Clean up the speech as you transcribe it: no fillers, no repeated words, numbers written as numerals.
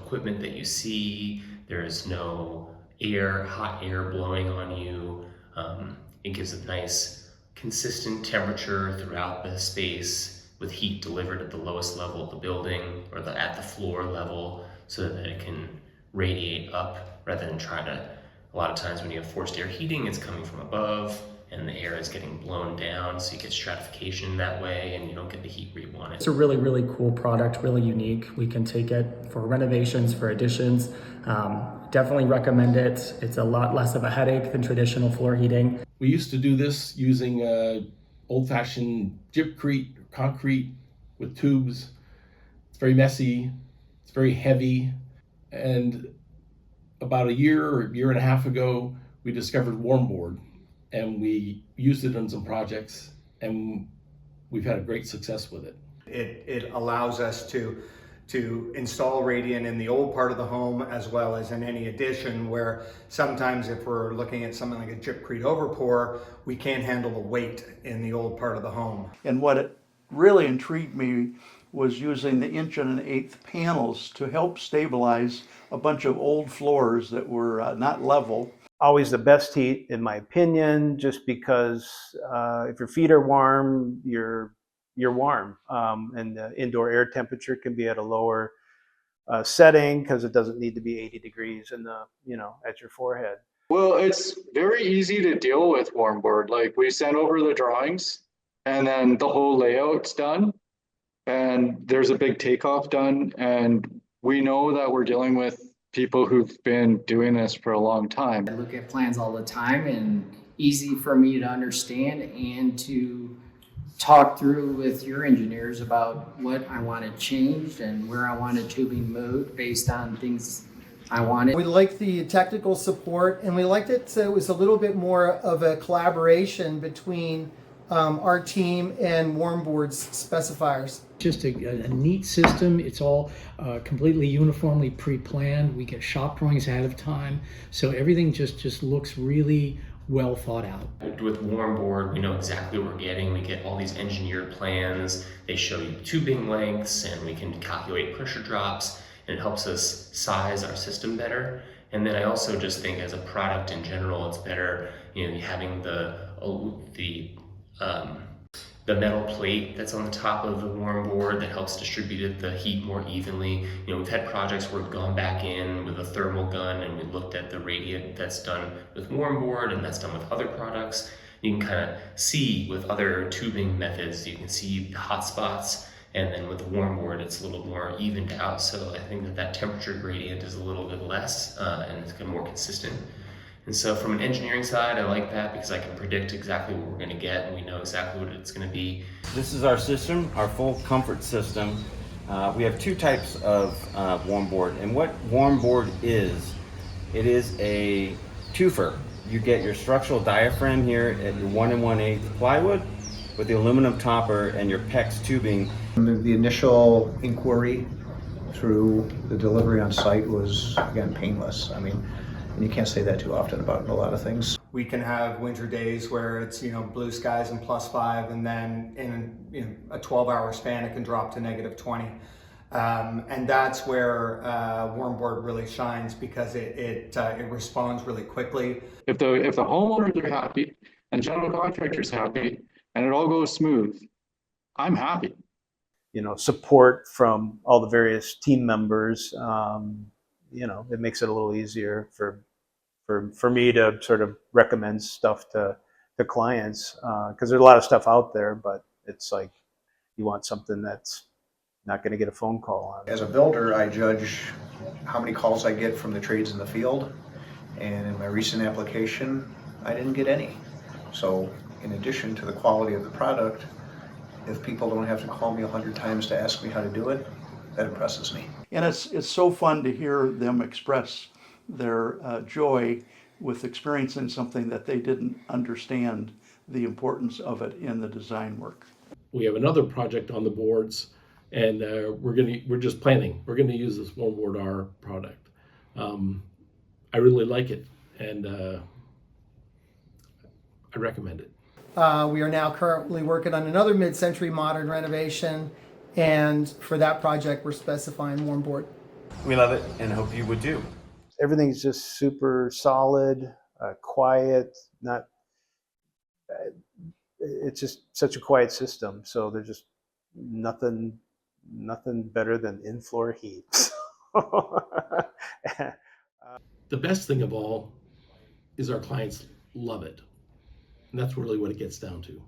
equipment that you see. There's no hot air blowing on you. It gives a nice consistent temperature throughout the space with heat delivered at the lowest level of the building or at the floor level so that it can radiate up rather than try to, a lot of times when you have forced air heating, it's coming from above and the air is getting blown down, so you get stratification that way and you don't get the heat where you want it. It's a really, really cool product, really unique. We can take it for renovations, for additions. Definitely recommend it. It's a lot less of a headache than traditional floor heating. We used to do this using old-fashioned gypcrete, concrete with tubes. It's very messy, it's very heavy, and about a year or year and a half ago, we discovered Warmboard, and we used it on some projects, and we've had a great success with it. It allows us to install radiant in the old part of the home as well as in any addition, where sometimes if we're looking at something like a gypcrete overpour, we can't handle the weight in the old part of the home. And what it really intrigued me was using the 1 1/8" panels to help stabilize a bunch of old floors that were not level. Always the best heat, in my opinion, just because if your feet are warm, you're warm, and the indoor air temperature can be at a lower setting because it doesn't need to be 80 degrees in the at your forehead. Well, it's very easy to deal with Warmboard. Like, we send over the drawings, and then the whole layout's done, and there's a big takeoff done, and we know that we're dealing with people who've been doing this for a long time. I look at plans all the time, and easy for me to understand and to talk through with your engineers about what I wanted changed and where I wanted tubing moved based on things I wanted. We liked the technical support, and we liked it so it was a little bit more of a collaboration between our team and Warmboard's specifiers. Just a neat system. It's all completely uniformly pre-planned. We get shop drawings ahead of time, so everything just looks really well thought out. With Warmboard, we know exactly what we're getting. We get all these engineered plans. They show you tubing lengths, and we can calculate pressure drops, and it helps us size our system better. And then I also just think as a product in general, it's better, having the metal plate that's on the top of the Warmboard that helps distribute the heat more evenly. We've had projects where we've gone back in with a thermal gun and we looked at the radiant that's done with Warmboard and that's done with other products. You can kind of see with other tubing methods, you can see the hot spots, and then with the Warmboard, it's a little more evened out. So I think that temperature gradient is a little bit less and it's more consistent. And so from an engineering side, I like that because I can predict exactly what we're going to get, and we know exactly what it's going to be. This is our system, our full comfort system. We have two types of Warmboard, and what Warmboard is, it is a twofer. You get your structural diaphragm here at your 1 1/8 plywood with the aluminum topper and your PEX tubing. The initial inquiry through the delivery on site was, again, painless. I mean, and you can't say that too often about a lot of things. We can have winter days where it's blue skies and +5, and then in a 12-hour span it can drop to -20, and that's where Warmboard really shines because it responds really quickly. If the homeowners are happy and general contractors happy and it all goes smooth, I'm happy. Support from all the various team members. It makes it a little easier for me to sort of recommend stuff to clients because there's a lot of stuff out there, but it's like you want something that's not going to get a phone call on. As a builder, I judge how many calls I get from the trades in the field, and in my recent application, I didn't get any. So in addition to the quality of the product, if people don't have to call me 100 times to ask me how to do it, that impresses me. And it's so fun to hear them express their joy with experiencing something that they didn't understand the importance of it in the design work. We have another project on the boards, and we're just planning. We're going to use this Warmboard R product. I really like it, and I recommend it. We are now currently working on another mid-century modern renovation, and for that project we're specifying Warmboard. We love it and hope you would too. Everything's just super solid, quiet, not, it's just such a quiet system. So there's just nothing better than in-floor heat. The best thing of all is our clients love it. And that's really what it gets down to.